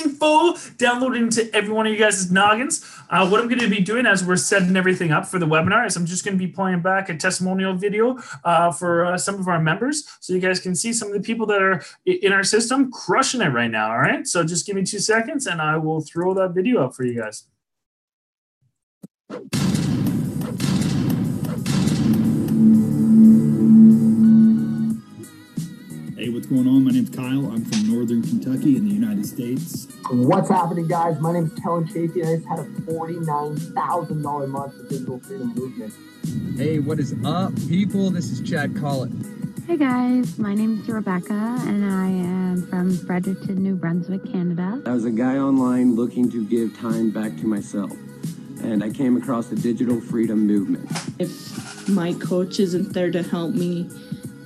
info downloaded into every one of you guys' noggins. What I'm going to be doing as we're setting everything up for the webinar is I'm just going to be playing back a testimonial video for some of our members so you guys can see some of the people that are in our system crushing it right now, all right? So just give me 2 seconds and I will throw that video up for you guys. Hey, what's going on? My name's Kyle. I'm from Northern Kentucky in the United States. What's happening, guys? My name's Kellen Chafee, and I just had a $49,000 month with Digital Freedom Movement. Hey, what is up, people? This is Chad Collett. Hey guys, my name is Rebecca and I am from Fredericton, New Brunswick, Canada. I was a guy online looking to give time back to myself, and I came across the Digital Freedom Movement. If my coach isn't there to help me,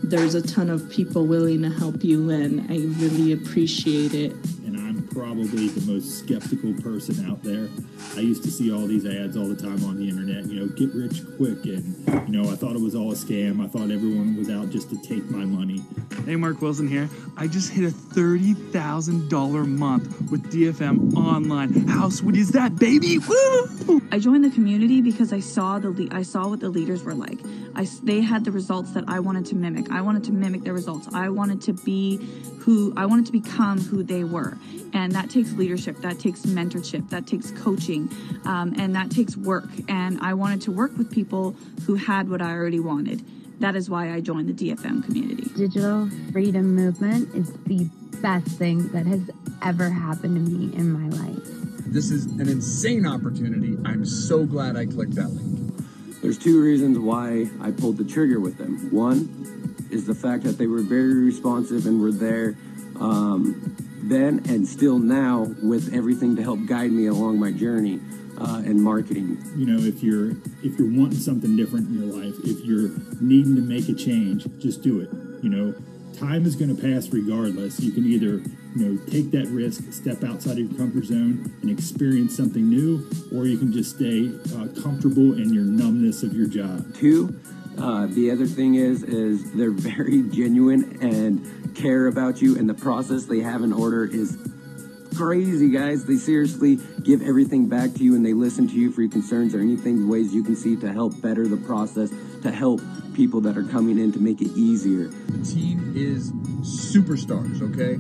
there's a ton of people willing to help you, and I really appreciate it. And I'm probably the most skeptical person out there. I used to see all these ads all the time on the internet, you know, get rich quick, and, you know, I thought it was all a scam. I thought everyone was out just to take my money. Hey, Mark Wilson here. I just hit a $30,000 month with DFM Online. How sweet is that, baby? Woo! I joined the community because I saw what the leaders were like. They had the results that I wanted to mimic. I wanted to mimic their results. I wanted to become who they were. And that takes leadership, that takes mentorship, that takes coaching, and that takes work. And I wanted to work with people who had what I already wanted. That is why I joined the DFM community. Digital Freedom Movement is the best thing that has ever happened to me in my life. This is an insane opportunity. I'm so glad I clicked that link. There's 2 reasons why I pulled the trigger with them. One is the fact that they were very responsive and were there then and still now with everything to help guide me along my journey in marketing. You know, if you're wanting something different in your life, if you're needing to make a change, just do it. You know, time is going to pass regardless. You can either, you know, take that risk, step outside of your comfort zone and experience something new, or you can just stay comfortable in your numbness of your job. 2, the other thing is they're very genuine and care about you, and the process they have in order is crazy, guys. They seriously give everything back to you, and they listen to you for your concerns or anything, ways you can see to help better the process, to help people that are coming in to make it easier. The team is superstars, okay?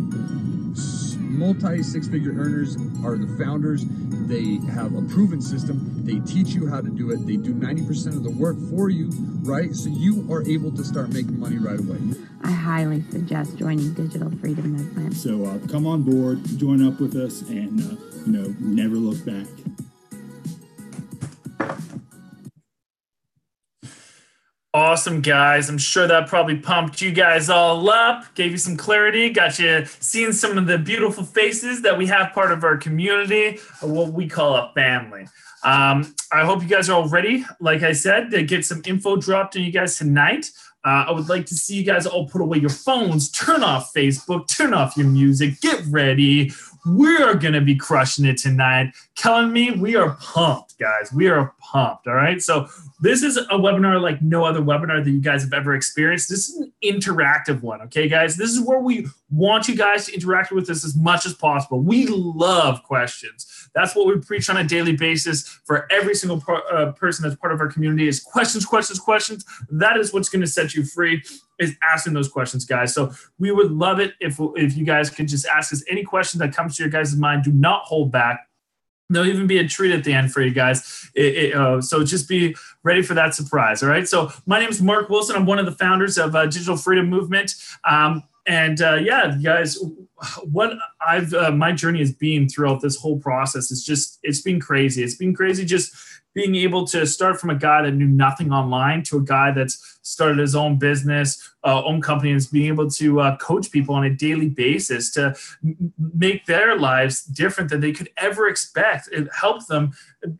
Multi-6-figure earners are the founders. They have a proven system. They teach you how to do it. They do 90% of the work for you, right? So you are able to start making money right away. I highly suggest joining Digital Freedom Movement. So come on board, join up with us, and, you know, never look back. Awesome, guys. I'm sure that probably pumped you guys all up, gave you some clarity, got you seeing some of the beautiful faces that we have part of our community, or what we call a family. I hope you guys are all ready, like I said, to get some info dropped on you guys tonight. I would like to see you guys all put away your phones, turn off Facebook, turn off your music, get ready. We are going to be crushing it tonight. Kellen and me, we are pumped, guys. We are pumped, all right? So this is a webinar like no other webinar that you guys have ever experienced. This is an interactive one, okay, guys? This is where we want you guys to interact with us as much as possible. We love questions. That's what we preach on a daily basis for every single person that's part of our community is questions, questions, questions. That is what's going to set you free, is asking those questions, guys. So we would love it if you guys could just ask us any question that comes to your guys' mind. Do not hold back. There'll even be a treat at the end for you guys. So just be ready for that surprise, all right? So my name is Mark Wilson. I'm one of the founders of Digital Freedom Movement. Yeah, guys, what my journey has been throughout this whole process is it's been crazy. It's been crazy just being able to start from a guy that knew nothing online to a guy that's started his own business, own company, and is being able to coach people on a daily basis to make their lives different than they could ever expect. It helped them,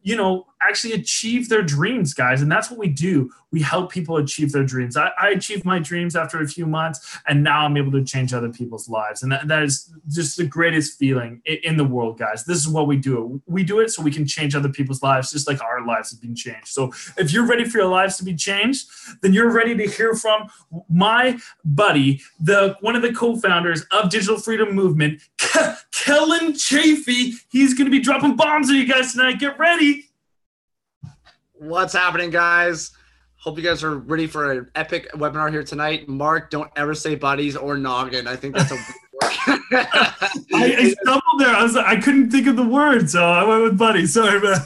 you know, actually achieve their dreams, guys. And that's what we do. We help people achieve their dreams. I achieved my dreams after a few months, and now I'm able to change other people's lives. And that is just the greatest feeling in the world, guys. This is what we do. We do it so we can change other people's lives, just like our our lives have been changed. So if you're ready for your lives to be changed, then you're ready to hear from my buddy, one of the co-founders of Digital Freedom Movement, Kellen Chafee. He's going to be dropping bombs on you guys tonight. Get ready. What's happening, guys? Hope you guys are ready for an epic webinar here tonight. Mark, don't ever say buddies or noggin. I think that's a weird word. I stumbled there. I couldn't think of the word, so I went with buddy. Sorry, man.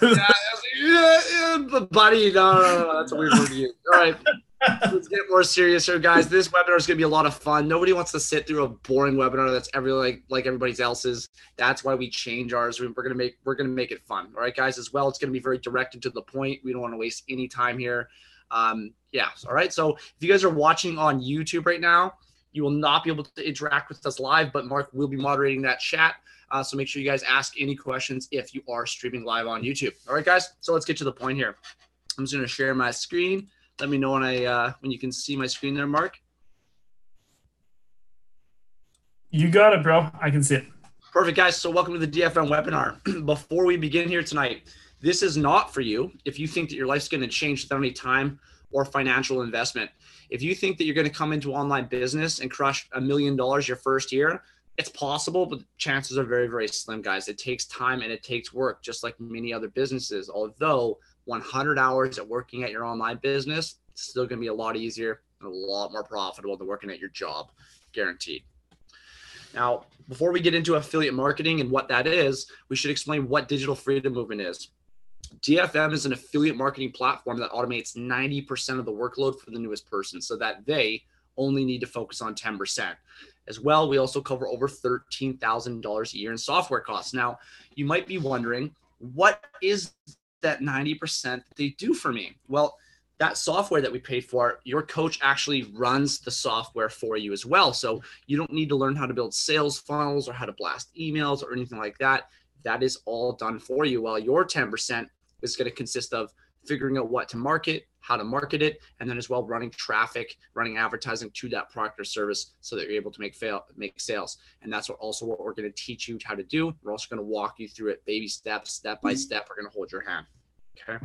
Buddy, no, that's a weird word to use. All right. Let's get more serious here, guys. This webinar is going to be a lot of fun. Nobody wants to sit through a boring webinar that's like everybody else's. That's why we change ours. We're going to make it fun. All right, guys. As well, it's going to be very direct and to the point. We don't want to waste any time here. Yeah. All right. So if you guys are watching on YouTube right now, you will not be able to interact with us live, but Mark will be moderating that chat. So make sure you guys ask any questions if you are streaming live on YouTube. All right, guys. So let's get to the point here. I'm just going to share my screen. Let me know when you can see my screen there, Mark. You got it, bro. I can see it. Perfect, guys. So welcome to the DFM webinar. Before we begin here tonight, this is not for you if you think that your life's going to change without any time or financial investment. If you think that you're going to come into online business and crush $1 million your first year, it's possible, but chances are very, very slim, guys. It takes time and it takes work, just like many other businesses. Although 100 hours at working at your online business, it's still going to be a lot easier and a lot more profitable than working at your job, guaranteed. Now, before we get into affiliate marketing and what that is, we should explain what Digital Freedom Movement is. DFM is an affiliate marketing platform that automates 90% of the workload for the newest person so that they only need to focus on 10%. As well, we also cover over $13,000 a year in software costs. Now, you might be wondering, what is that 90% that they do for me? Well, that software that we paid for, your coach actually runs the software for you as well. So you don't need to learn how to build sales funnels or how to blast emails or anything like that. That is all done for you, while your 10% is going to consist of figuring out what to market, how to market it, and then as well running traffic, running advertising to that product or service so that you're able to make sales. And that's what we're going to teach you how to do. We're also going to walk you through it baby steps, step by step. We're going to hold your hand. Okay.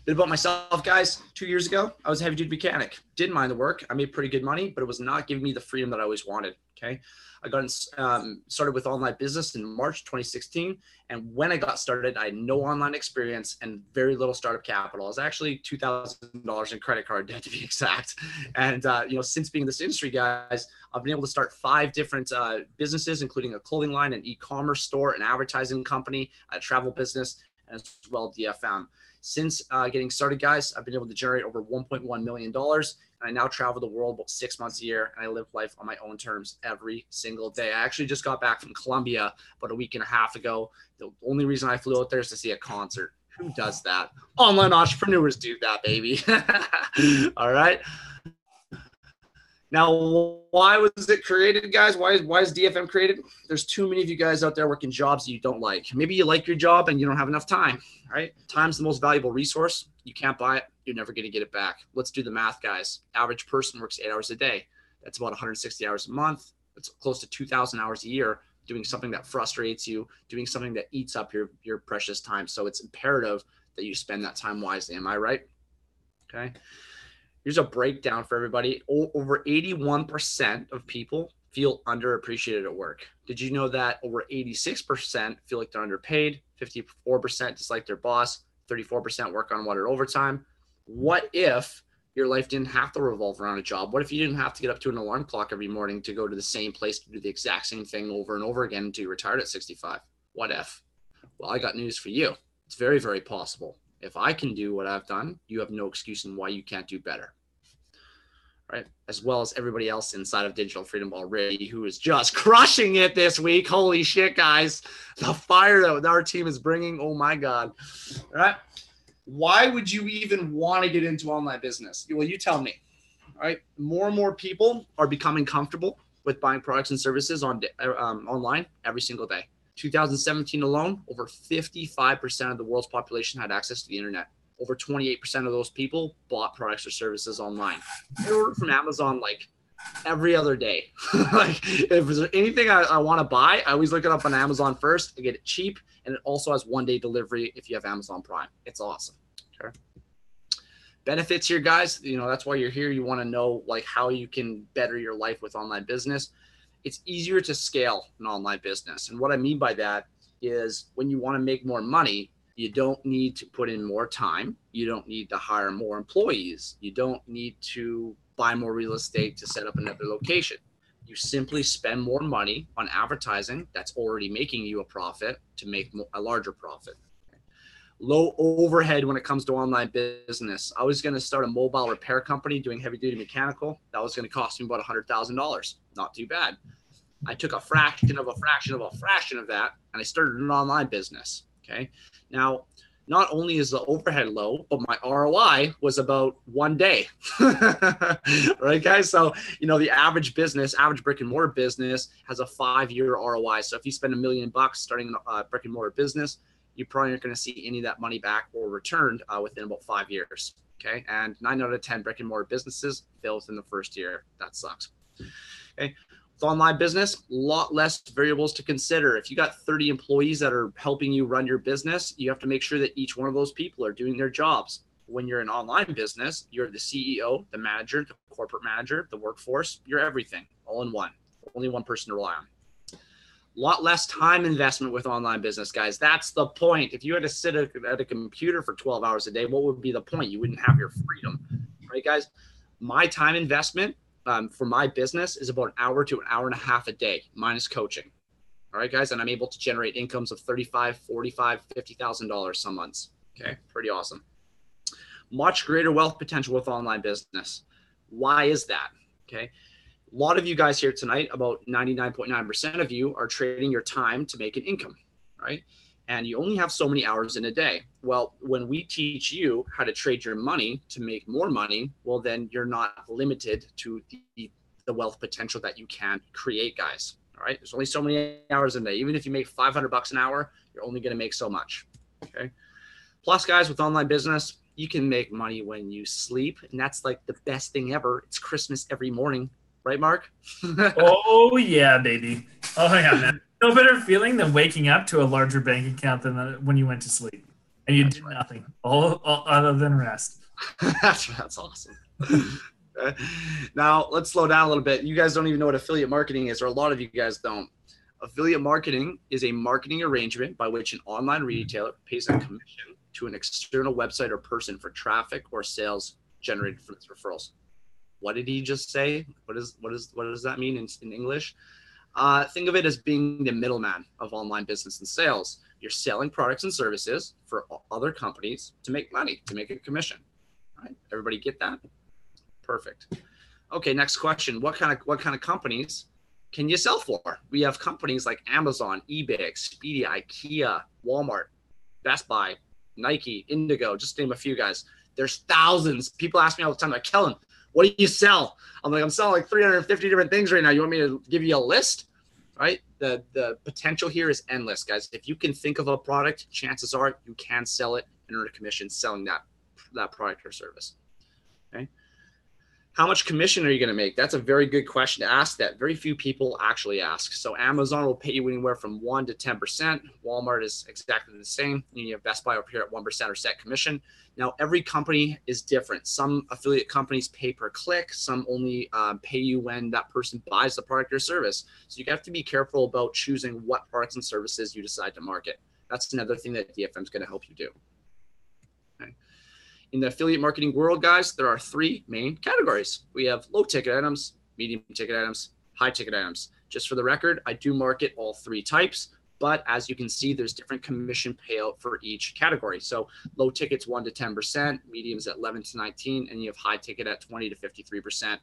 Bit about myself, guys. 2 years ago, I was a heavy-duty mechanic. Didn't mind the work. I made pretty good money, but it was not giving me the freedom that I always wanted. Okay. I got started with online business in March 2016. And when I got started, I had no online experience and very little startup capital. I was actually $2,000 in credit card debt, to be exact. And, since being in this industry, guys, I've been able to start 5 different businesses, including a clothing line, an e-commerce store, an advertising company, a travel business, and as well DFM. Since getting started, guys, I've been able to generate over $1.1 million. And I now travel the world about 6 months a year, and I live life on my own terms every single day. I actually just got back from Colombia about a week and a half ago. The only reason I flew out there is to see a concert. Who does that? Online entrepreneurs do that, baby. All right. Now, why was it created, guys? Why is DFM created? There's too many of you guys out there working jobs that you don't like. Maybe you like your job and you don't have enough time, right? Time's the most valuable resource. You can't buy it. You're never going to get it back. Let's do the math, guys. Average person works 8 hours a day. That's about 160 hours a month. That's close to 2,000 hours a year doing something that frustrates you, doing something that eats up your precious time. So it's imperative that you spend that time wisely. Am I right? Okay. Here's a breakdown for everybody. Over 81% of people feel underappreciated at work. Did you know that over 86% feel like they're underpaid, 54% dislike their boss, 34% work unwanted overtime? What if your life didn't have to revolve around a job? What if you didn't have to get up to an alarm clock every morning to go to the same place to do the exact same thing over and over again until you retired at 65? What if? Well, I got news for you. It's very, very possible. If I can do what I've done, you have no excuse in why you can't do better. Right? As well as everybody else inside of Digital Freedom already who is just crushing it this week. Holy shit, guys. The fire that our team is bringing. Oh my God. All right. Why would you even want to get into online business? Well, you tell me. All right. More and more people are becoming comfortable with buying products and services online every single day. 2017 alone, over 55% of the world's population had access to the internet. Over 28% of those people bought products or services online. They ordered from Amazon like every other day. Like if there's anything I want to buy, I always look it up on Amazon first. I get it cheap, and it also has 1-day delivery if you have Amazon Prime. It's awesome. Okay. Benefits here, guys. You know, that's why you're here. You want to know like how you can better your life with online business. It's easier to scale an online business. And what I mean by that is when you want to make more money, you don't need to put in more time. You don't need to hire more employees. You don't need to buy more real estate to set up another location. You simply spend more money on advertising that's already making you a profit to make a larger profit. Low overhead when it comes to online business. I was going to start a mobile repair company doing heavy duty mechanical. That was going to cost me about $100,000. Not too bad. I took a fraction of that, and I started an online business. Okay. Now, not only is the overhead low, but my ROI was about 1 day. Right, guys? So, you know, the average brick and mortar business has a 5-year ROI. So if you spend $1 million starting a brick and mortar business, you probably aren't going to see any of that money back or returned within about 5 years. Okay. And 9 out of 10 brick and mortar businesses fail within the first year. That sucks. Okay. With online business, a lot less variables to consider. If you got 30 employees that are helping you run your business, you have to make sure that each one of those people are doing their jobs. When you're an online business, you're the CEO, the manager, the corporate manager, the workforce, you're everything all in one. Only one person to rely on. A lot less time investment with online business, guys. That's the point. If you had to sit at a computer for 12 hours a day, what would be the point? You wouldn't have your freedom, right, guys? My time investment for my business is about an hour to an hour and a half a day, minus coaching. All right, guys. And I'm able to generate incomes of $35,000, $45,000, $50,000 some months. Okay. Pretty awesome. Much greater wealth potential with online business. Why is that? Okay. A lot of you guys here tonight, about 99.9% of you are trading your time to make an income, right? And you only have so many hours in a day. Well, when we teach you how to trade your money to make more money, well, then you're not limited to the wealth potential that you can create, guys. All right. There's only so many hours in a day. Even if you make $500 an hour, you're only going to make so much. Okay. Plus, guys, with online business, you can make money when you sleep. And that's like the best thing ever. It's Christmas every morning. Right, Mark? Oh, yeah, baby. Oh, yeah, man. No better feeling than waking up to a larger bank account than when you went to sleep. And you did nothing all other than rest. That's awesome. Now, let's slow down a little bit. You guys don't even know what affiliate marketing is, or a lot of you guys don't. Affiliate marketing is a marketing arrangement by which an online retailer pays a commission to an external website or person for traffic or sales generated from its referrals. What did he just say? What does that mean in English? Think of it as being the middleman of online business and sales. You're selling products and services for other companies to make money, to make a commission. All right, everybody get that? Perfect. Okay, next question. What kind of companies can you sell for? We have companies like Amazon, eBay, Expedia, IKEA, Walmart, Best Buy, Nike, Indigo, just name a few, guys. There's thousands. People ask me all the time, like, Kellen, what do you sell? I'm like, I'm selling like 350 different things right now. You want me to give you a list? Right? The potential here is endless, guys. If you can think of a product, chances are you can sell it and earn a commission selling that product or service. Okay. How much commission are you going to make? That's a very good question to ask that very few people actually ask. So Amazon will pay you anywhere from 1 to 10%. Walmart is exactly the same. You have Best Buy up here at 1% or set commission. Now, every company is different. Some affiliate companies pay per click. Some only pay you when that person buys the product or service. So you have to be careful about choosing what products and services you decide to market. That's another thing that DFM is going to help you do. Okay. In the affiliate marketing world, guys, there are 3 main categories. We have low ticket items, medium ticket items, high ticket items. Just for the record, I do market all 3 types, but as you can see, there's different commission payout for each category. So low tickets 1 to 10%, mediums at 11 to 19, and you have high ticket at 20 to 53%.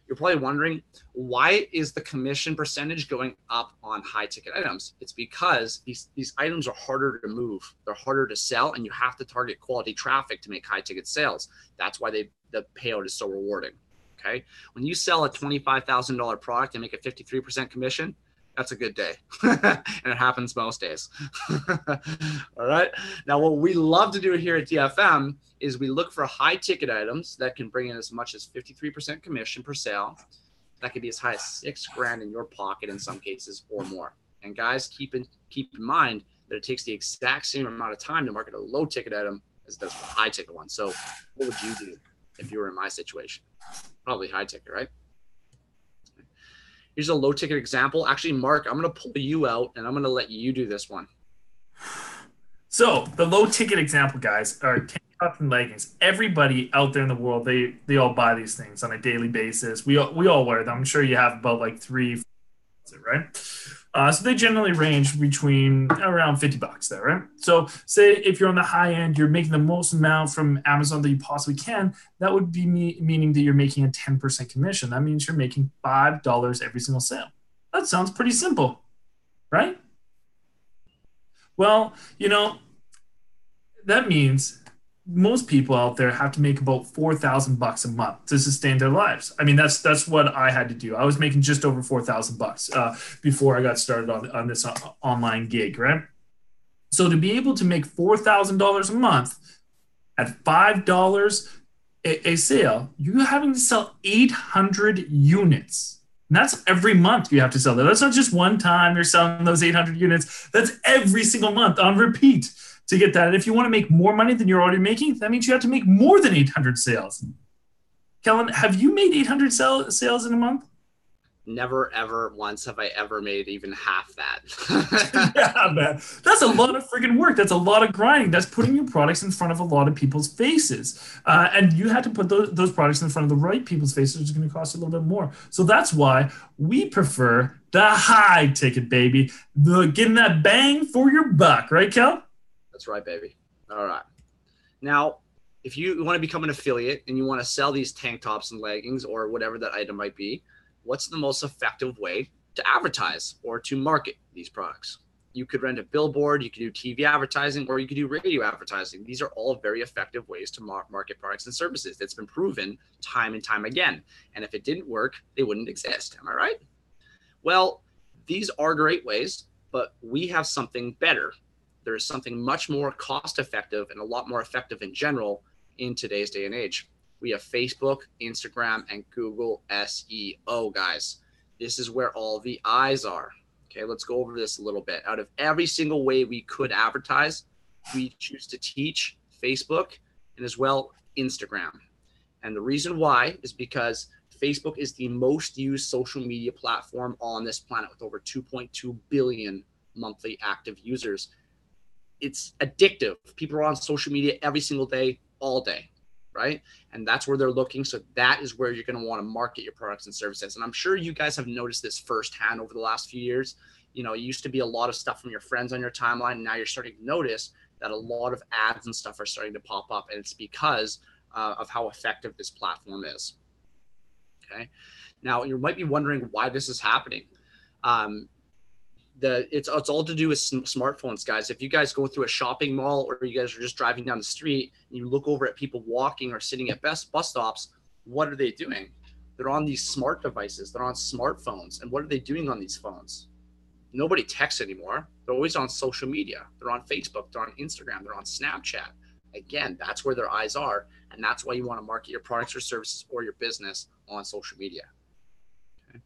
You're probably wondering, why is the commission percentage going up on high ticket items? It's because these items are harder to move. They're harder to sell, and you have to target quality traffic to make high ticket sales. That's why the payout is so rewarding. Okay. When you sell a $25,000 product and make a 53% commission, that's a good day. And it happens most days. All right. Now, what we love to do here at DFM is we look for high ticket items that can bring in as much as 53% commission per sale. that could be as high as $6,000 in your pocket in some cases or more. And guys, keep in mind that it takes the exact same amount of time to market a low ticket item as it does for a high ticket one. So what would you do if you were in my situation? Probably high ticket, right? Here's a low ticket example. Actually, Mark, I'm going to pull you out and I'm going to let you do this one. So the low ticket example, guys, are tank tops and leggings. Everybody out there in the world, they all buy these things on a daily basis. We all wear them. I'm sure you have about like 3, right? So they generally range between around $50 there, right? So say if you're on the high end, you're making the most amount from Amazon that you possibly can. That would be meaning that you're making a 10% commission. That means you're making $5 every single sale. That sounds pretty simple, right? Well, that means most people out there have to make about $4,000 a month to sustain their lives. I mean, that's what I had to do. I was making just over $4,000 before I got started on this online gig, right? So to be able to make $4,000 a month at $5 a sale, you're having to sell 800 units. And that's every month you have to sell that. That's not just one time you're selling those 800 units. That's every single month on repeat to get that. And if you want to make more money than you're already making, that means you have to make more than 800 sales. Kellen, have you made 800 sales in a month? Never, ever once have I ever made even half that. Yeah, man. That's a lot of freaking work. That's a lot of grinding. That's putting your products in front of a lot of people's faces. And you had to put those products in front of the right people's faces, which is going to cost a little bit more. So that's why we prefer the high ticket, baby. Getting that bang for your buck. Right, Kel? That's right, baby. All right. Now, if you want to become an affiliate and you want to sell these tank tops and leggings or whatever that item might be, what's the most effective way to advertise or to market these products? You could rent a billboard, you could do TV advertising, or you could do radio advertising. These are all very effective ways to market products and services. It's been proven time and time again. And if it didn't work, they wouldn't exist. Am I right? Well, these are great ways, but we have something better. There is something much more cost effective and a lot more effective in general in today's day and age. We have Facebook, Instagram, and Google SEO, guys. This is where all the eyes are. Okay, let's go over this a little bit. Out of every single way we could advertise, we choose to teach Facebook and as well Instagram. And the reason why is because Facebook is the most used social media platform on this planet with over 2.2 billion monthly active users. It's addictive. People are on social media every single day, all day. Right? And that's where they're looking. So that is where you're going to want to market your products and services. And I'm sure you guys have noticed this firsthand over the last few years. It used to be a lot of stuff from your friends on your timeline. And now you're starting to notice that a lot of ads and stuff are starting to pop up. And it's because of how effective this platform is. Okay. Now you might be wondering why this is happening. It's all to do with smartphones, guys. If you guys go through a shopping mall or you guys are just driving down the street and you look over at people walking or sitting at bus stops, what are they doing? They're on these smart devices. They're on smartphones. And what are they doing on these phones? Nobody texts anymore. They're always on social media. They're on Facebook. They're on Instagram. They're on Snapchat. Again, that's where their eyes are. And that's why you want to market your products or services or your business on social media. Okay.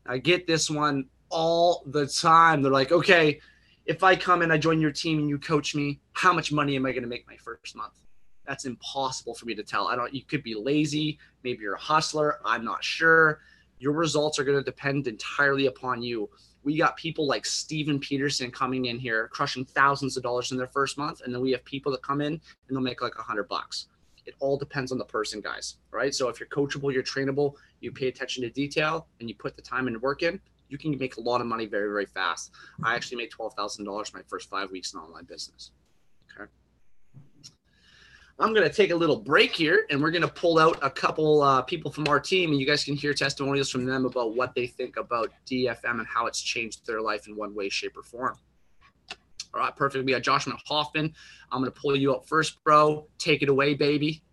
Now, I get this one all the time. They're like, okay, if I come and I join your team and you coach me, how much money am I going to make my first month? That's impossible for me to tell. You could be lazy. Maybe you're a hustler. I'm not sure. Your results are going to depend entirely upon you. We got people like Steven Peterson coming in here, crushing thousands of dollars in their first month. And then we have people that come in and they'll make like $100. It all depends on the person, guys. Right? So if you're coachable, you're trainable, you pay attention to detail and you put the time and work in, you can make a lot of money very, very fast. I actually made $12,000 my first 5 weeks in online business. Okay. I'm going to take a little break here and we're going to pull out a couple people from our team and you guys can hear testimonials from them about what they think about DFM and how it's changed their life in one way, shape, or form. All right, perfect. We got Joshua Hoffman. I'm going to pull you up first, bro. Take it away, baby.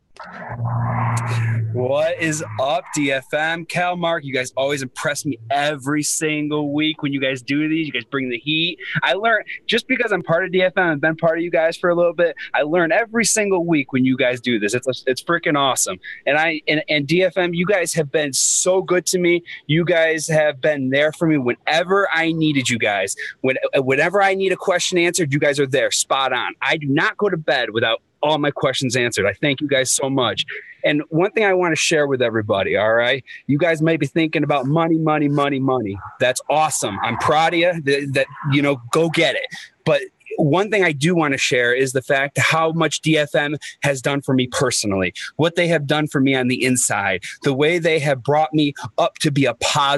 What is up, DFM? Cal, Mark, you guys always impress me every single week when you guys do these. You guys bring the heat. I learn, just because I'm part of DFM and been part of you guys for a little bit, I learn every single week when you guys do this. It's freaking awesome. And DFM, you guys have been so good to me. You guys have been there for me whenever I needed you guys. Whenever I need a question answered, you guys are there, spot on. I do not go to bed without all my questions answered. I thank you guys so much. And one thing I want to share with everybody, all right? You guys may be thinking about money, money, money, money. That's awesome. I'm proud of you. That you know, go get it. But one thing I do want to share is the fact how much DFM has done for me personally, what they have done for me on the inside, the way they have brought me up to be a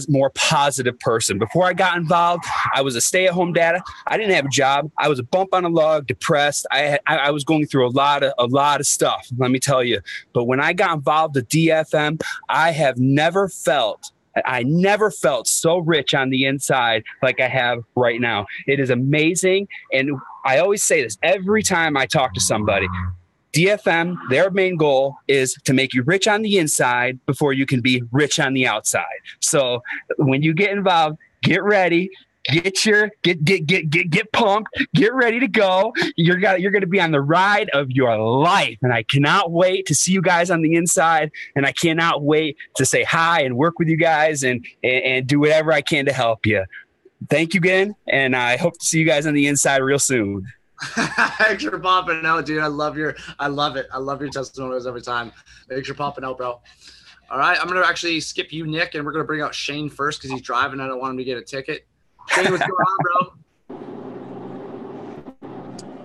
more positive person. Before I got involved, I was a stay-at-home dad. I didn't have a job. I was a bump on a log, depressed. I was going through a lot of stuff, let me tell you. But when I got involved with DFM, I never felt so rich on the inside like I have right now. It is amazing. And I always say this every time I talk to somebody. DFM, their main goal is to make you rich on the inside before you can be rich on the outside. So when you get involved, get ready. Get pumped, get ready to go. You're going to be on the ride of your life. And I cannot wait to see you guys on the inside. And I cannot wait to say hi and work with you guys and do whatever I can to help you. Thank you again. And I hope to see you guys on the inside real soon. Thanks for popping out, dude. I love it. I love your testimonials every time. Thanks for popping out, bro. All right. I'm going to actually skip you, Nick, and we're going to bring out Shane first because he's driving. I don't want him to get a ticket. Shane, what's going on, bro?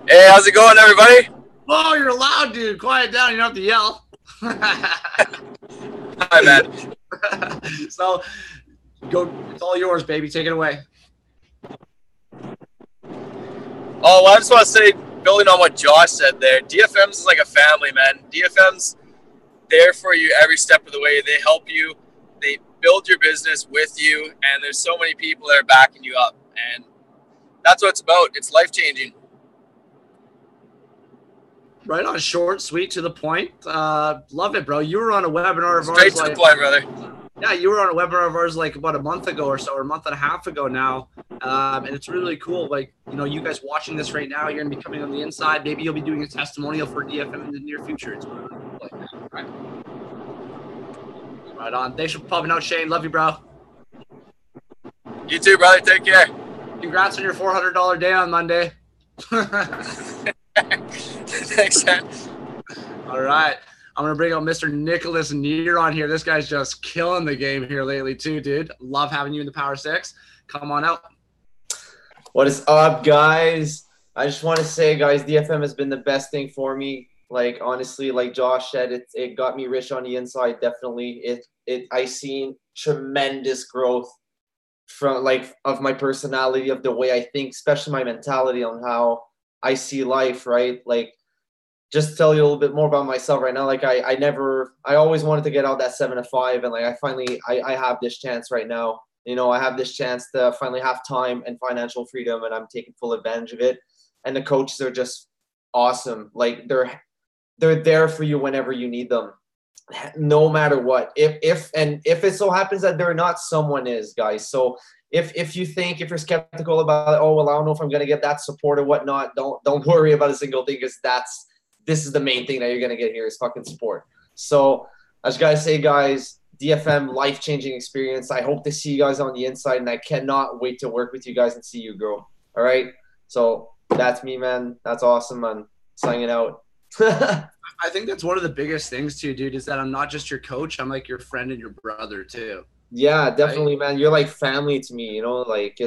Hey, how's it going, everybody? Whoa, you're loud, dude. Quiet down. You don't have to yell. Hi, man. So, go. It's all yours, baby. Take it away. Oh, well, I just want to say, building on what Josh said there, DFM's is like a family, man. DFM's there for you every step of the way. They help you. They build your business with you, and there's so many people that are backing you up, and that's what it's about. It's life-changing. Right on, short, sweet, to the point. Love it, bro. You were on a webinar of ours. Straight to the point, brother. Yeah, you were on a webinar of ours like about a month ago or so, or a month and a half ago now. And it's really cool. Like, you know, you guys watching this right now, you're going to be coming on the inside. Maybe you'll be doing a testimonial for DFM in the near future. It's really cool like that. All right. Right on. Thanks for popping out, Shane. Love you, bro. You too, brother. Take care. Congrats on your $400 day on Monday. Thanks, man. All right. I'm going to bring out Mr. Nicholas Neer on here. This guy's just killing the game here lately too, dude. Love having you in the Power 6. Come on out. What is up, guys? I just want to say, guys, DFM has been the best thing for me. Like, honestly, like Josh said, it got me rich on the inside, definitely. I seen tremendous growth from, like, of my personality, of the way I think, especially my mentality on how I see life, right? Like, just to tell you a little bit more about myself right now, like, I always wanted to get out that 7 to 5, and, like, I have this chance right now. You know, I have this chance to finally have time and financial freedom, and I'm taking full advantage of it. And the coaches are just awesome. Like, they're there for you whenever you need them, no matter what. If it so happens that they're not, someone is, guys. So if you're skeptical about, oh, well, I don't know if I'm going to get that support or whatnot, don't worry about a single thing, because this is the main thing that you're going to get here is fucking support. So I just got to say, guys, DFM, life-changing experience. I hope to see you guys on the inside, and I cannot wait to work with you guys and see you grow. All right? So that's me, man. That's awesome, man. Signing out. I think that's one of the biggest things too, dude, is that I'm not just your coach. I'm like your friend and your brother too. Yeah, definitely, right? Man. You're like family to me, you know, like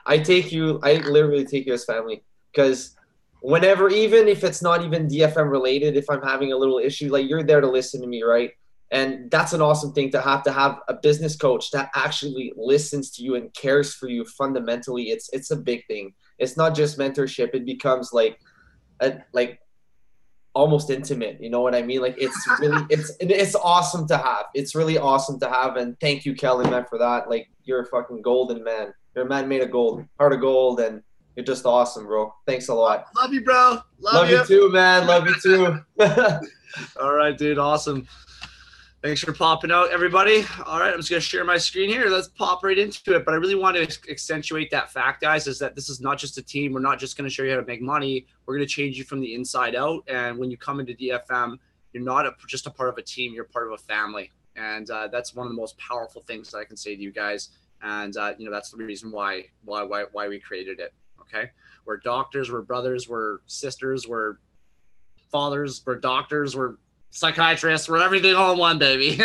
I literally take you as family, because whenever, even if it's not even DFM related, if I'm having a little issue, like, you're there to listen to me, right? And that's an awesome thing to have a business coach that actually listens to you and cares for you fundamentally. It's a big thing. It's not just mentorship. It becomes like almost intimate, you know what I mean? Like, it's really, it's awesome to have. It's really awesome to have. And thank you, Kelly, man, for that. Like, you're a fucking golden man. You're a man made of gold, heart of gold, and you're just awesome, bro. Thanks a lot. Love you, bro. Love you too, man. Love you too. All right, dude. Awesome. Thanks for popping out, everybody. All right, I'm just going to share my screen here. Let's pop right into it. But I really want to accentuate that fact, guys, is that this is not just a team. We're not just going to show you how to make money. We're going to change you from the inside out. And when you come into DFM, you're not just a part of a team. You're part of a family. And that's one of the most powerful things that I can say to you guys. And, that's the reason why we created it. Okay. We're doctors, we're brothers, we're sisters, we're fathers, we're doctors, we're psychiatrists, we're everything all in one, baby.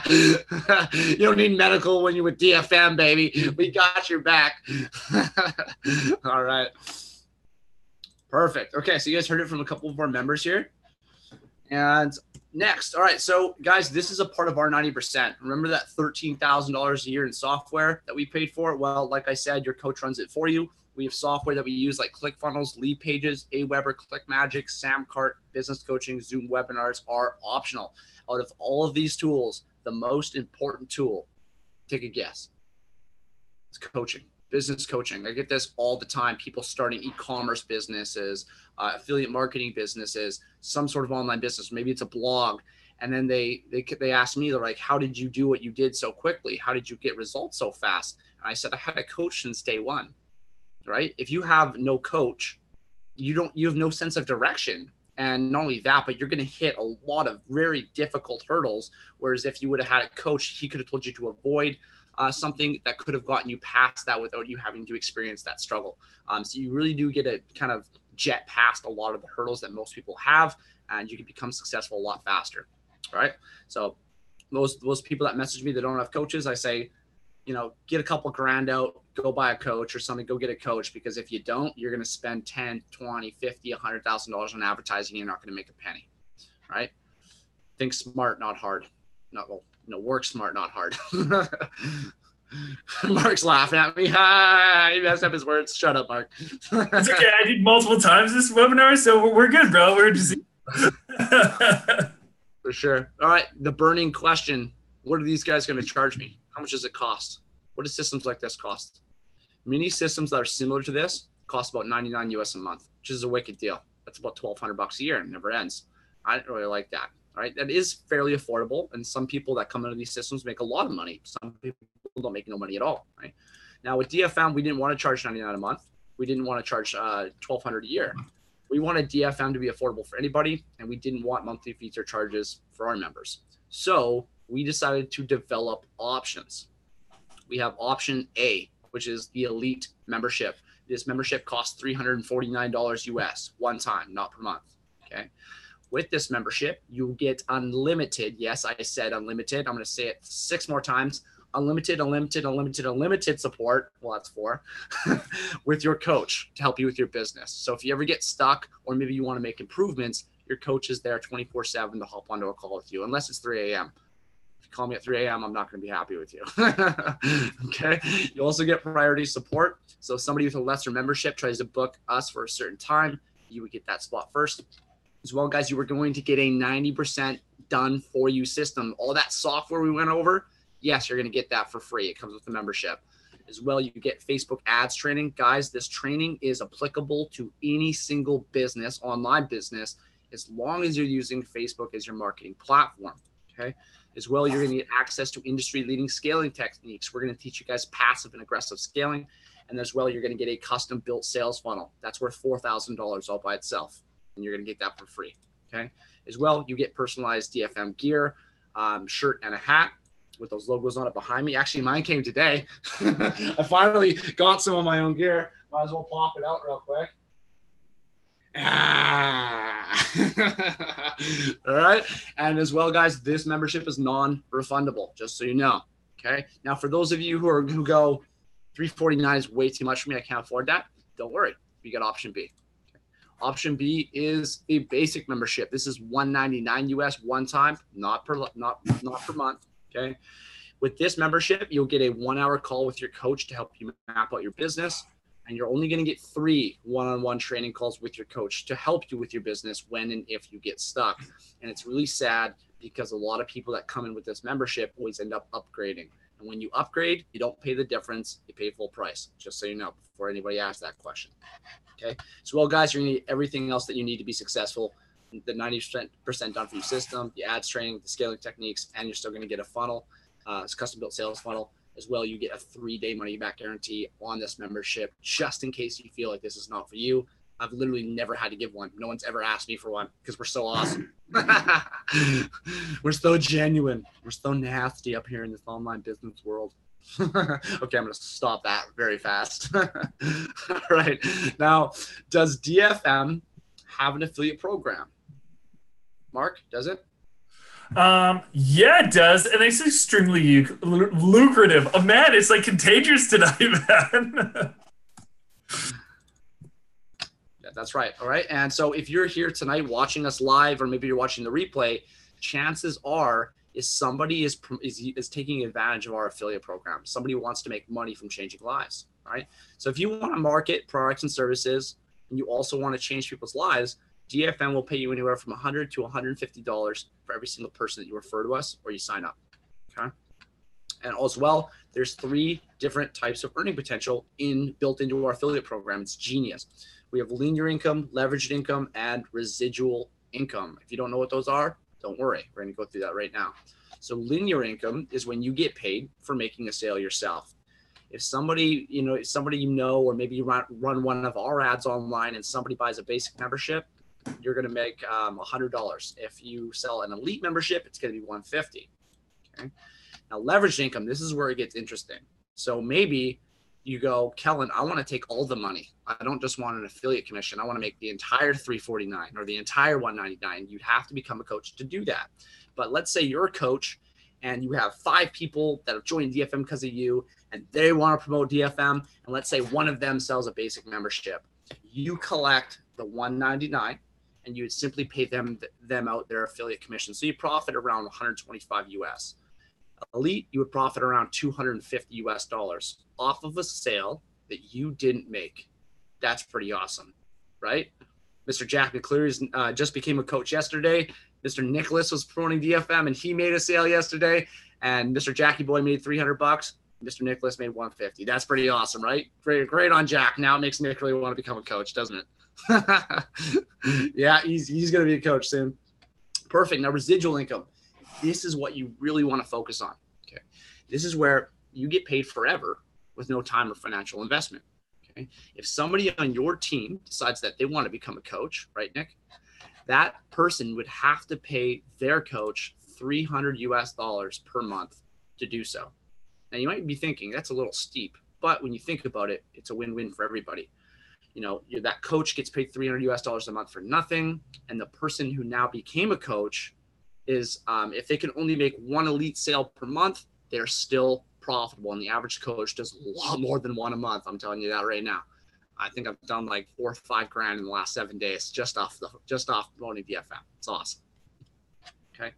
You don't need medical when you're with DFM, baby. We got your back. All right. Perfect. Okay, so you guys heard it from a couple of our members here. And next, all right, so guys, this is a part of our 90%. Remember that $13,000 a year in software that we paid for? Well, like I said, your coach runs it for you. We have software that we use like ClickFunnels, Lead Pages, Aweber, ClickMagic, Samcart, Business Coaching, Zoom Webinars are optional. Out of all of these tools, the most important tool, take a guess, it's coaching, business coaching. I get this all the time. People starting e-commerce businesses, affiliate marketing businesses, some sort of online business. Maybe it's a blog. And then they ask me, they're like, how did you do what you did so quickly? How did you get results so fast? And I said, I had a coach since day one. Right? If you have no coach, you have no sense of direction. And not only that, but you're going to hit a lot of very difficult hurdles. Whereas if you would have had a coach, he could have told you to avoid something that could have gotten you past that without you having to experience that struggle. So you really do get to kind of jet past a lot of the hurdles that most people have, and you can become successful a lot faster. All right. So those people that message me that don't have coaches, I say, get a couple grand out, go buy a coach or something, go get a coach, because if you don't, you're going to spend 10, 20, 50, $100,000 on advertising. You're not going to make a penny, right? Think smart, not hard. Work smart, not hard. Mark's laughing at me. He messed up his words. Shut up, Mark. It's okay. I did multiple times this webinar, so we're good, bro. We're just... For sure. All right. The burning question. What are these guys going to charge me? How much does it cost? What do systems like this cost? Mini systems that are similar to this cost about $99 US a month, which is a wicked deal. That's about $1,200 a year and never ends. I don't really like that. All right. That is fairly affordable. And some people that come into these systems make a lot of money. Some people don't make no money at all. Right. Now with DFM, we didn't want to charge $99 a month. We didn't want to charge $1,200 a year. We wanted DFM to be affordable for anybody, and we didn't want monthly fees or charges for our members. So we decided to develop options. We have option A, which is the elite membership. This membership costs $349 US one time, not per month. Okay. With this membership, you get unlimited. Yes, I said unlimited. I'm going to say it 6 more times. Unlimited support. Well, that's 4 with your coach to help you with your business. So if you ever get stuck, or maybe you want to make improvements, your coach is there 24/7 to hop onto a call with you, unless it's 3 a.m. Call me at 3 a.m. I'm not going to be happy with you. Okay. You also get priority support. So if somebody with a lesser membership tries to book us for a certain time, you would get that spot first. As well, guys, you were going to get a 90% done for you system. All that software we went over, yes, you're going to get that for free. It comes with the membership. As well, you get Facebook ads training. Guys, this training is applicable to any single business, online business, as long as you're using Facebook as your marketing platform. Okay. As well, you're going to get access to industry-leading scaling techniques. We're going to teach you guys passive and aggressive scaling. And as well, you're going to get a custom-built sales funnel. That's worth $4,000 all by itself. And you're going to get that for free. Okay. As well, you get personalized DFM gear, shirt and a hat with those logos on it behind me. Actually, mine came today. I finally got some of my own gear. Might as well pop it out real quick. All right. And as well, guys, this membership is non-refundable, just so you know. Okay. Now, for those of you who go $349 is way too much for me, I can't afford that, don't worry. You got option B. Okay. Option B is a basic membership. This is $199 US one time, not per month. Okay. With this membership, you'll get a 1-hour call with your coach to help you map out your business. And you're only going to get 3 one-on-one training calls with your coach to help you with your business when and if you get stuck. And it's really sad because a lot of people that come in with this membership always end up upgrading. And when you upgrade, you don't pay the difference. You pay full price, just so you know, before anybody asks that question. Okay. So, well, guys, you're going to need everything else that you need to be successful the 90% done for you system, the ads training, the scaling techniques, and you're still going to get a funnel, it's custom built sales funnel as well. You get a 3-day money back guarantee on this membership, just in case you feel like this is not for you. I've literally never had to give one. No one's ever asked me for one because we're so awesome. We're so genuine. We're so nasty up here in this online business world. Okay, I'm going to stop that very fast. All right. Now, does DFM have an affiliate program? Mark, does it? Yeah, it does. And it's extremely lucrative. Oh, man, it's like contagious tonight, man. Yeah, that's right. All right. And so if you're here tonight watching us live, or maybe you're watching the replay, chances are somebody is taking advantage of our affiliate program. Somebody wants to make money from changing lives, right? So if you want to market products and services, and you also want to change people's lives, DFM will pay you anywhere from $100 to $150 for every single person that you refer to us or you sign up, okay? And as well, there's 3 different types of earning potential built into our affiliate program. It's genius. We have linear income, leveraged income, and residual income. If you don't know what those are, don't worry. We're going to go through that right now. So linear income is when you get paid for making a sale yourself. If somebody, or maybe you run one of our ads online and somebody buys a basic membership, you're going to make $100. If you sell an elite membership, it's going to be $150. Okay. Now, leveraged income, this is where it gets interesting. So maybe you go, Kellen, I want to take all the money. I don't just want an affiliate commission. I want to make the entire $349 or the entire $199. You'd have to become a coach to do that. But let's say you're a coach and you have 5 people that have joined DFM because of you, and they want to promote DFM. And let's say one of them sells a basic membership. You collect the $199 and you would simply pay them out their affiliate commission. So you profit around 125 US. Elite, you would profit around $250 US off of a sale that you didn't make. That's pretty awesome, right? Mr. Jack McCleary just became a coach yesterday. Mr. Nicholas was promoting DFM and he made a sale yesterday. And Mr. Jackie Boy made $300. Mr. Nicholas made $150. That's pretty awesome, right? Great on Jack. Now it makes Nick really want to become a coach, doesn't it? Yeah, he's going to be a coach soon. Perfect. Now, residual income. This is what you really want to focus on. Okay. This is where you get paid forever with no time or financial investment. Okay. If somebody on your team decides that they want to become a coach, right, Nick? That person would have to pay their coach $300 US per month to do so. Now, you might be thinking that's a little steep, but when you think about it, it's a win-win for everybody. You know, that coach gets paid $300 US a month for nothing, and the person who now became a coach is, if they can only make 1 elite sale per month, they're still profitable. And the average coach does a lot more than 1 a month. I'm telling you that right now. I think I've done like 4 or 5 grand in the last 7 days just off promoting DFM. It's awesome. Okay.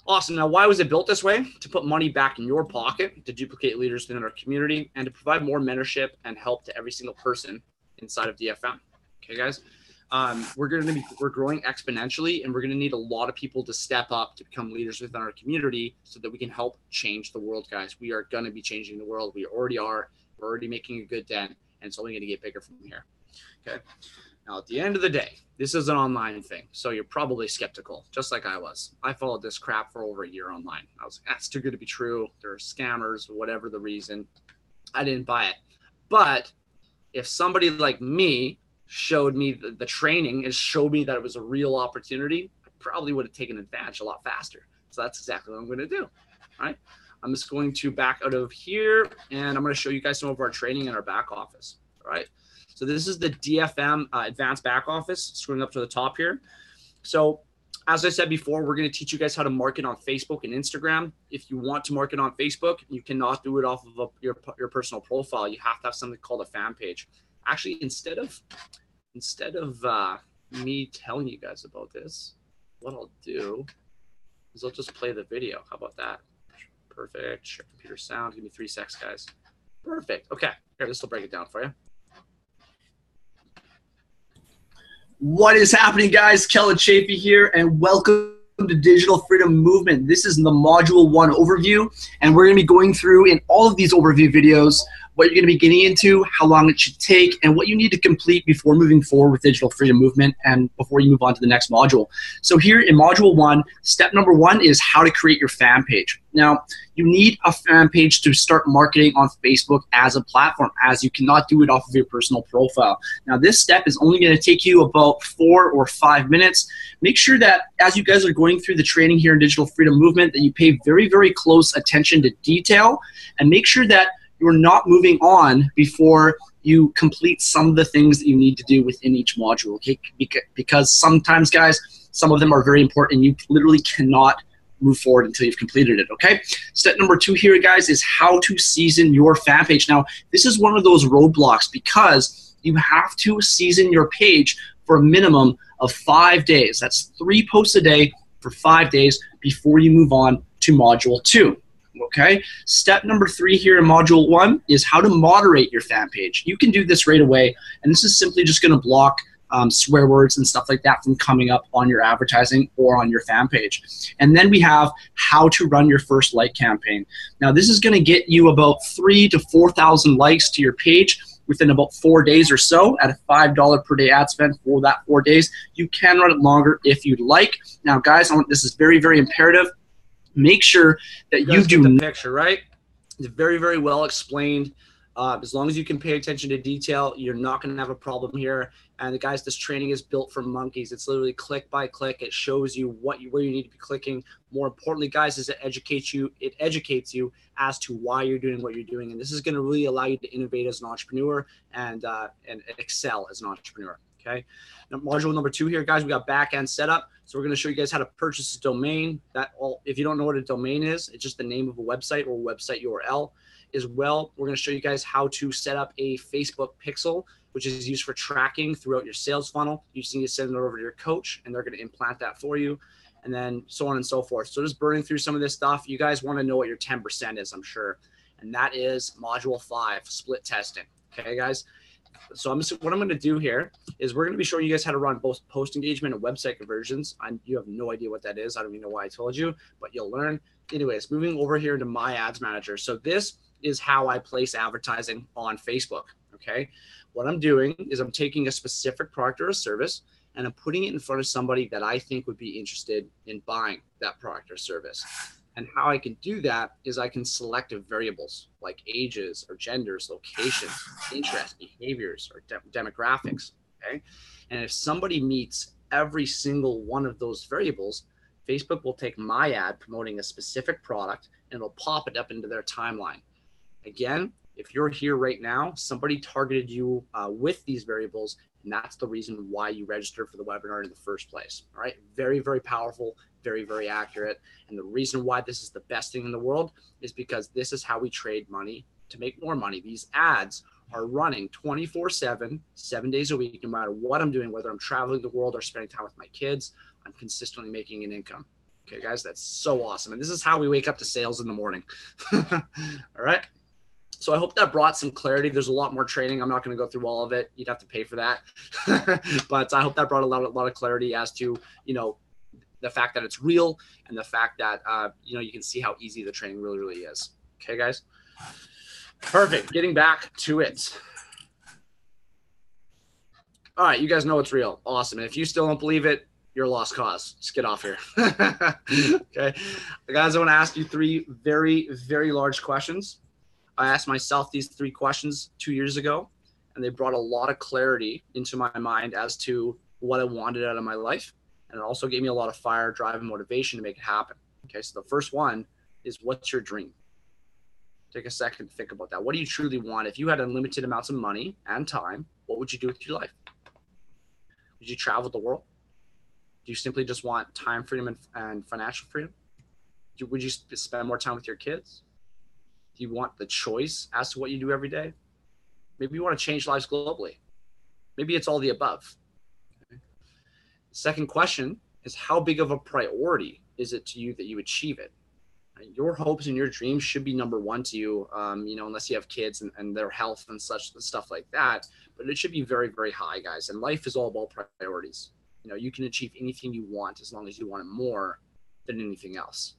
Awesome. Now, why was it built this way? To put money back in your pocket, to duplicate leaders within our community, and to provide more mentorship and help to every single person inside of DFM. Okay, guys. We're growing exponentially, and we're going to need a lot of people to step up to become leaders within our community so that we can help change the world, guys. We are going to be changing the world. We already are. We're already making a good dent, and it's only going to get bigger from here. Okay. Now, at the end of the day, this is an online thing, so you're probably skeptical, just like I was. I followed this crap for over a year online. I was like, that's too good to be true. There are scammers, whatever the reason. I didn't buy it. But if somebody like me showed me the training and showed me that it was a real opportunity, I probably would have taken advantage a lot faster. So that's exactly what I'm going to do. All right. I'm just going to back out of here, and I'm going to show you guys some of our training in our back office. All right. So this is the DFM advanced back office, scrolling up to the top here. So as I said before, we're going to teach you guys how to market on Facebook and Instagram. If you want to market on Facebook, you cannot do it off of your personal profile. You have to have something called a fan page. Actually, instead of me telling you guys about this, what I'll do is I'll just play the video. How about that? Perfect. Share computer sound. Give me 3 seconds, guys. Perfect. Okay. Here, this will break it down for you. What is happening, guys? Kellen Chafee here, and welcome to Digital Freedom Movement. This is the Module 1 overview, and we're going to be going through in all of these overview videos what you're going to be getting into, how long it should take, and what you need to complete before moving forward with Digital Freedom Movement and before you move on to the next module. So here in Module 1, step number 1 is how to create your fan page. Now, you need a fan page to start marketing on Facebook as a platform, as you cannot do it off of your personal profile. Now, this step is only going to take you about 4 or 5 minutes. Make sure that as you guys are going through the training here in Digital Freedom Movement, that you pay very, very close attention to detail, and make sure that you're not moving on before you complete some of the things that you need to do within each module, okay? Because sometimes, guys, some of them are very important and you literally cannot move forward until you've completed it, okay? Step number 2 here, guys, is how to season your fan page. Now, this is one of those roadblocks because you have to season your page for a minimum of 5 days. That's 3 posts a day for 5 days before you move on to Module 2. Okay, step number 3 here in Module 1 is how to moderate your fan page. You can do this right away, and this is simply just going to block swear words and stuff like that from coming up on your advertising or on your fan page. And then we have how to run your first like campaign. Now, this is going to get you about 3,000 to 4,000 likes to your page within about 4 days or so at a $5 per day ad spend for that 4 days. You can run it longer if you'd like. Now, guys, this is very, very imperative. Make sure that you do the picture, right? It's very, very well explained. As long as you can pay attention to detail, you're not going to have a problem here. And guys, this training is built for monkeys. It's literally click by click. It shows you where you need to be clicking. More importantly, guys, is it educates you as to why you're doing what you're doing. And this is going to really allow you to innovate as an entrepreneur and excel as an entrepreneur. Okay. Now, module number 2 here, guys, we got back end setup. So we're going to show you guys how to purchase a domain. If you don't know what a domain is, it's just the name of a website or a website URL. As well, we're going to show you guys how to set up a Facebook pixel, which is used for tracking throughout your sales funnel. You just need to send it over to your coach, and they're going to implant that for you, and then so on and so forth. So just burning through some of this stuff, you guys want to know what your 10% is, I'm sure, and that is Module 5, split testing. Okay, guys. So what I'm going to do here is we're going to be showing you guys how to run both post engagement and website conversions. You have no idea what that is. I don't even know why I told you, but you'll learn. Anyways, moving over here into my ads manager. So this is how I place advertising on Facebook. Okay. What I'm doing is I'm taking a specific product or a service and I'm putting it in front of somebody that I think would be interested in buying that product or service. And how I can do that is I can select variables like ages or genders, locations, interests, behaviors, or demographics, okay? And if somebody meets every single one of those variables, Facebook will take my ad promoting a specific product and it'll pop it up into their timeline. Again, if you're here right now, somebody targeted you with these variables, and that's the reason why you registered for the webinar in the first place. All right, very, very powerful, very, very accurate. And the reason why this is the best thing in the world is because this is how we trade money to make more money. These ads are running 24/7, 7 days a week, no matter what I'm doing, whether I'm traveling the world or spending time with my kids, I'm consistently making an income. Okay, guys, that's so awesome. And this is how we wake up to sales in the morning. All right. So I hope that brought some clarity. There's a lot more training. I'm not going to go through all of it. You'd have to pay for that. But I hope that brought a lot of clarity as to, the fact that it's real and the fact that, you can see how easy the training really, really is. Okay, guys? Perfect. Getting back to it. All right. You guys know it's real. Awesome. And if you still don't believe it, you're a lost cause. Just get off here. Okay. Guys, I want to ask you 3 very, very large questions. I asked myself these 3 questions 2 years ago, and they brought a lot of clarity into my mind as to what I wanted out of my life. And it also gave me a lot of fire, drive, and motivation to make it happen. Okay, so the first one is, what's your dream? Take a second to think about that. What do you truly want? If you had unlimited amounts of money and time, what would you do with your life? Would you travel the world? Do you simply just want time freedom and financial freedom? Would you spend more time with your kids? Do you want the choice as to what you do every day? Maybe you want to change lives globally. Maybe it's all the above. Okay. Second question is, how big of a priority is it to you that you achieve it? Your hopes and your dreams should be number one to you, unless you have kids and their health and such stuff like that. But it should be very, very high, guys. And life is all about priorities. You can achieve anything you want as long as you want it more than anything else.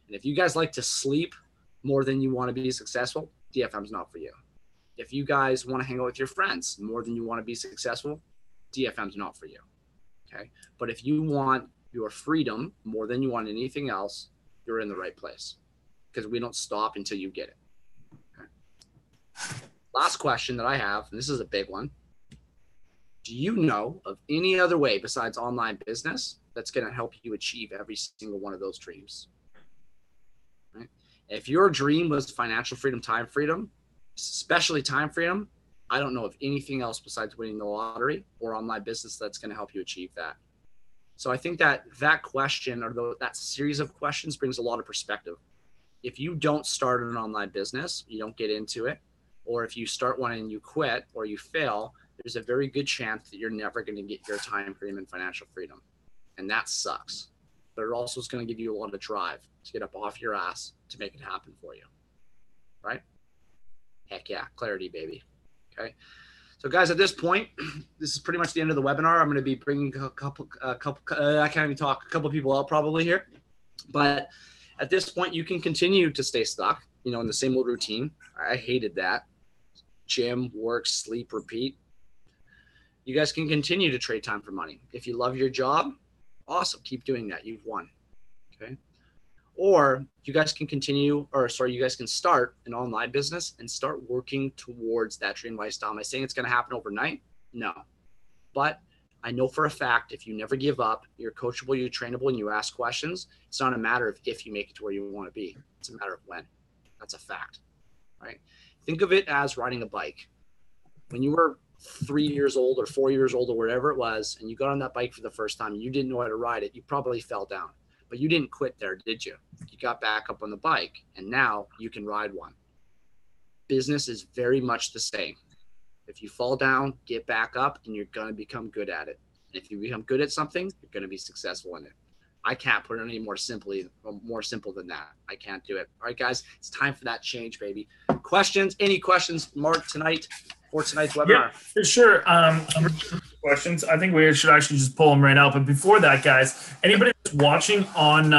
And if you guys like to sleep more than you want to be successful, DFM is not for you. If you guys want to hang out with your friends more than you want to be successful, DFM's not for you. Okay. But if you want your freedom more than you want anything else, you're in the right place, because we don't stop until you get it. Okay. Last question that I have, and this is a big one. Do you know of any other way besides online business that's going to help you achieve every single one of those dreams? Right? If your dream was financial freedom, time freedom, especially time freedom, I don't know of anything else besides winning the lottery or online business that's going to help you achieve that. So I think that question, or that series of questions, brings a lot of perspective. If you don't start an online business, you don't get into it, or if you start one and you quit or you fail, there's a very good chance that you're never going to get your time freedom and financial freedom. And that sucks. But it also is going to give you a lot of drive to get up off your ass to make it happen for you. Right? Heck yeah. Clarity, baby. Okay. So guys, at this point, this is pretty much the end of the webinar. I'm going to be bringing a couple I can't even talk, a couple people out probably here. But at this point, you can continue to stay stuck, in the same old routine. I hated that. Gym, work, sleep, repeat. You guys can continue to trade time for money. If you love your job, awesome. Keep doing that. You've won. Okay. Or you guys can you guys can start an online business and start working towards that dream lifestyle. Am I saying it's going to happen overnight? No. But I know for a fact, if you never give up, you're coachable, you're trainable, and you ask questions, it's not a matter of if you make it to where you want to be. It's a matter of when. That's a fact, right? Think of it as riding a bike. When you were 3 years old or 4 years old or wherever it was, and you got on that bike for the first time, you didn't know how to ride it, you probably fell down. But you didn't quit there, did you? You got back up on the bike, and now you can ride one. Business is very much the same. If you fall down, get back up, and you're going to become good at it. And if you become good at something, you're going to be successful in it. I can't put it any more simple than that. I can't do it. All right, guys, it's time for that change, baby. Questions? Any questions, Mark, tonight for tonight's webinar? Yeah, for sure. Questions. I think we should actually just pull them right out. But before that, guys, anybody that's watching on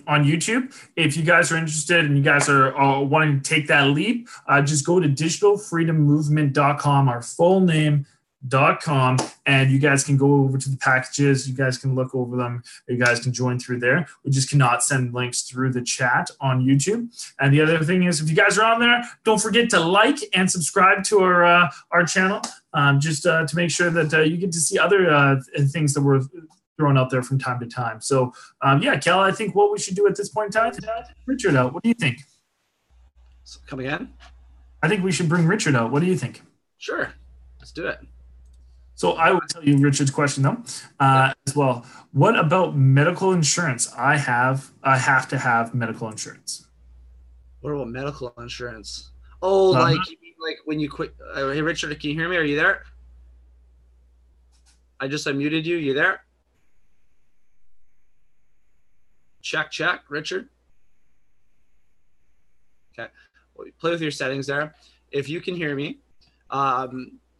YouTube, if you guys are interested and you guys are wanting to take that leap, just go to digitalfreedommovement.com, our full name.com, and you guys can go over to the packages. You guys can look over them. You guys can join through there. We just cannot send links through the chat on YouTube. And the other thing is, if you guys are on there, don't forget to like and subscribe to our channel, just to make sure that you get to see other things that we're throwing out there from time to time. So yeah, Kel, I think what we should do at this point in time, Richard out. What do you think? Come again? I think we should bring Richard out. What do you think? Sure. Let's do it. So I will tell you Richard's question though, as well. What about medical insurance? I have to have medical insurance. What about medical insurance? Oh, like when you quit. Hey, Richard, can you hear me? Are you there? I just unmuted you. You there? Check, Richard. Okay. Well, play with your settings there. If you can hear me.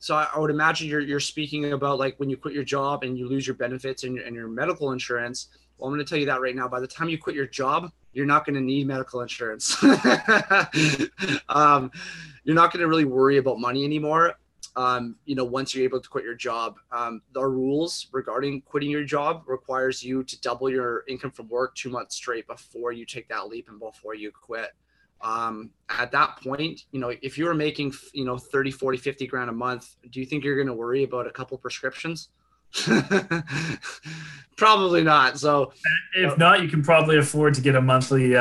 So I would imagine you're speaking about like when you quit your job and you lose your benefits and your medical insurance. Well, I'm going to tell you that right now. By the time you quit your job, you're not going to need medical insurance. You're not going to really worry about money anymore. Once you're able to quit your job, the rules regarding quitting your job requires you to double your income from work 2 months straight before you take that leap and before you quit. At that point, if you were making, 30, 40, 50 grand a month, do you think you're going to worry about a couple prescriptions? Probably not. So if not, you can probably afford to get a monthly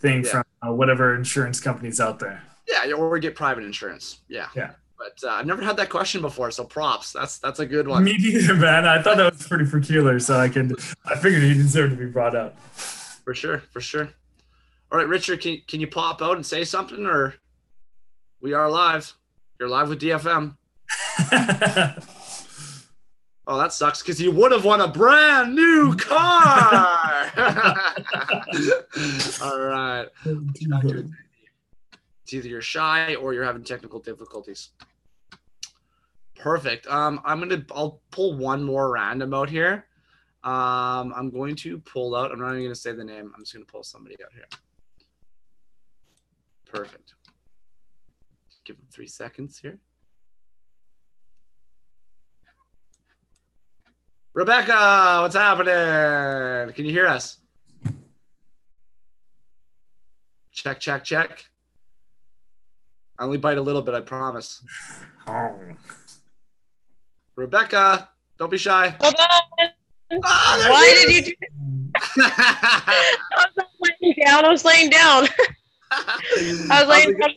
thing from whatever insurance company's out there. Yeah. Or get private insurance. Yeah. But I've never had that question before. So props. That's a good one. Me neither, man. I thought that was pretty peculiar. So I figured he deserved to be brought up. For sure. All right, Richard, can you pop out and say something, or we are live? You're live with DFM. Oh, that sucks because you would have won a brand new car. All right. It's either you're shy or you're having technical difficulties. Perfect. I'll pull one more random out here. I'm going to pull out. I'm not even going to say the name. I'm just going to pull somebody out here. Perfect. Give him 3 seconds here. Rebecca, what's happening? Can you hear us? Check, check, check. I only bite a little bit, I promise. Oh. Rebecca, don't be shy. Hold on. Oh, why did you do I was not laying down. I was laying down. I was laying down.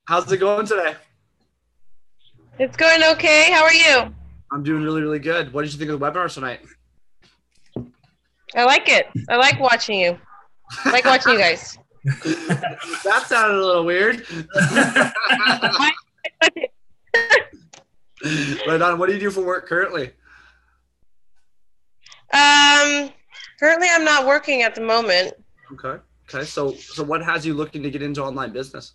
How's it going today? It's going okay. How are you? I'm doing really, really good. What did you think of the webinar tonight? I like it. I like watching you. I like watching you guys. That sounded a little weird. Right on. What do you do for work currently? Currently I'm not working at the moment. Okay. Okay. So what has you looking to get into online business?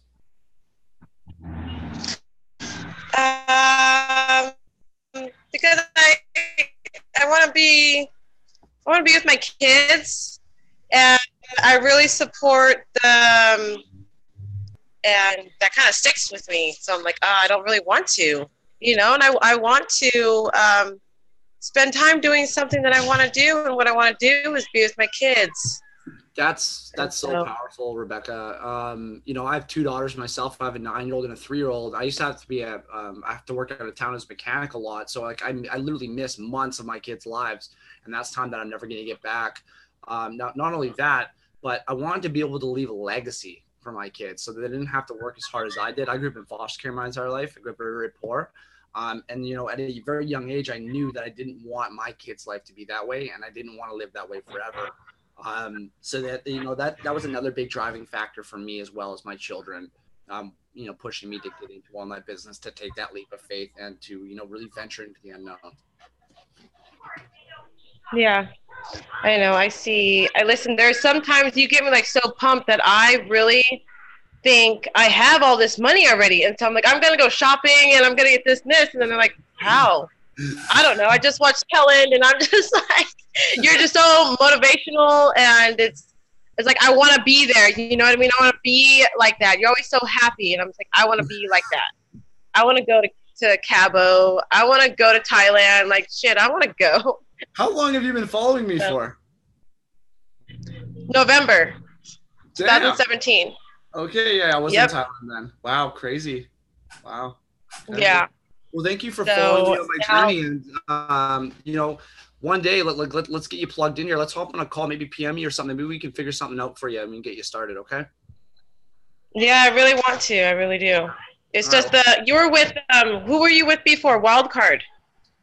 Because I want to be with my kids, and I really support them, and that kind of sticks with me. So I'm like, I don't really want to, and I want to spend time doing something that I want to do, and what I want to do is be with my kids. That's so powerful, Rebecca. I have 2 daughters myself. I have a 9-year-old and a 3-year-old. I used to have to be I have to work out of town as a mechanic a lot. So like I literally miss months of my kids' lives, and that's time that I'm never going to get back. Not only that, but I wanted to be able to leave a legacy for my kids so that they didn't have to work as hard as I did. I grew up in foster care my entire life. I grew up very, very poor. And at a very young age, I knew that I didn't want my kids' life to be that way, and I didn't want to live that way forever. So that that was another big driving factor for me, as well as my children, pushing me to get into online business, to take that leap of faith, and to really venture into the unknown. Yeah, I know. I listen. There's sometimes you get me like so pumped that I really think I have all this money already, and so I'm like, I'm gonna go shopping and I'm gonna get this and this, and then they're like, how? I don't know. I just watched Kellen, and I'm just like, you're just so motivational, and it's like I want to be there. You know what I mean? I want to be like that. You're always so happy, and I'm just like, I want to be like that. I want to go to Cabo. I want to go to Thailand. Like shit, I want to go. How long have you been following me for? November, Damn. 2017. Okay, yeah, I was in Thailand then. Wow, crazy. Wow. Okay. Yeah. Well, thank you for following me on my journey, and one day let's get you plugged in here. Let's hop on a call, maybe PM me or something. Maybe we can figure something out for you. I mean, get you started, okay? Yeah, I really want to. I really do. It's just you were with who were you with before? Wildcard.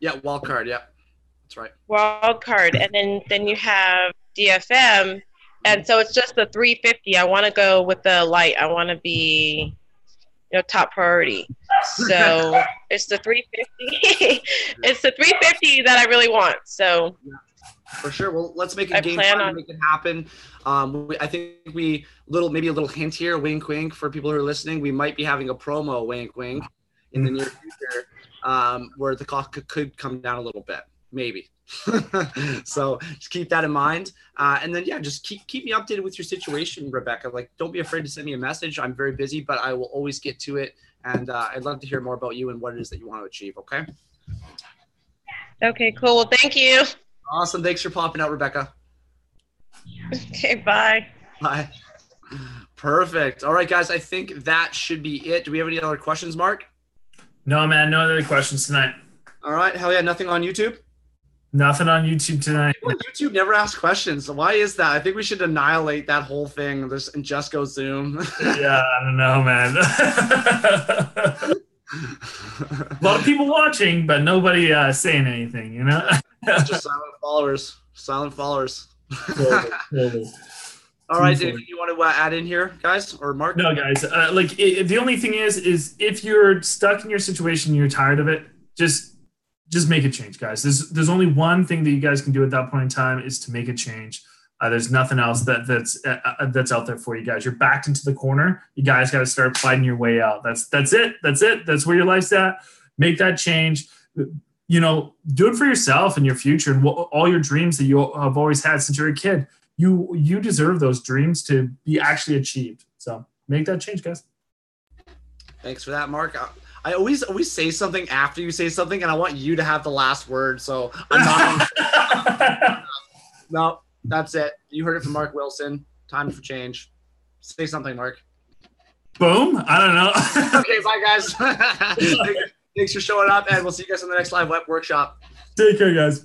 Yeah, Wildcard. Yeah, that's right. Wildcard, and then you have DFM, and so it's just the 350. I want to go with the light. I want to be top priority. So it's the 350. It's the 350 that I really want. So for sure. Well, let's make a game plan to make it happen. I think maybe a little hint here, wink, wink, for people who are listening. We might be having a promo, wink, wink, in the near future, where the cost could come down a little bit, maybe. So just keep that in mind, and then just keep me updated with your situation, Rebecca. Like, don't be afraid to send me a message. I'm very busy, but I will always get to it, and I'd love to hear more about you and what it is that you want to achieve. Okay, cool. Well, thank you. Awesome. Thanks for popping out, Rebecca. Okay, bye. Bye. Perfect. All right, guys, I think that should be it. Do we have any other questions, Mark? No, man, no other questions tonight. All right. Hell yeah. Nothing on YouTube? Nothing on YouTube tonight. YouTube never asks questions. Why is that? I think we should annihilate that whole thing and just go Zoom. Yeah, I don't know, man. A lot of people watching, but nobody saying anything, Just silent followers. Silent followers. Totally. All right, anything you want to add in here, guys, or Mark? No, guys. The only thing is if you're stuck in your situation, you're tired of it, just make a change, guys. There's only one thing that you guys can do at that point in time is to make a change. There's nothing else that's out there for you guys. You're backed into the corner. You guys got to start fighting your way out. That's it. That's where your life's at. Make that change. Do it for yourself and your future and all your dreams that you have always had since you're a kid. You deserve those dreams to be actually achieved. So make that change, guys. Thanks for that, Mark. I always say something after you say something, and I want you to have the last word. So I'm not. No, that's it. You heard it from Mark Wilson. Time for change. Say something, Mark. Boom. I don't know. Okay, bye, guys. Thanks for showing up, and we'll see you guys on the next live web workshop. Take care, guys.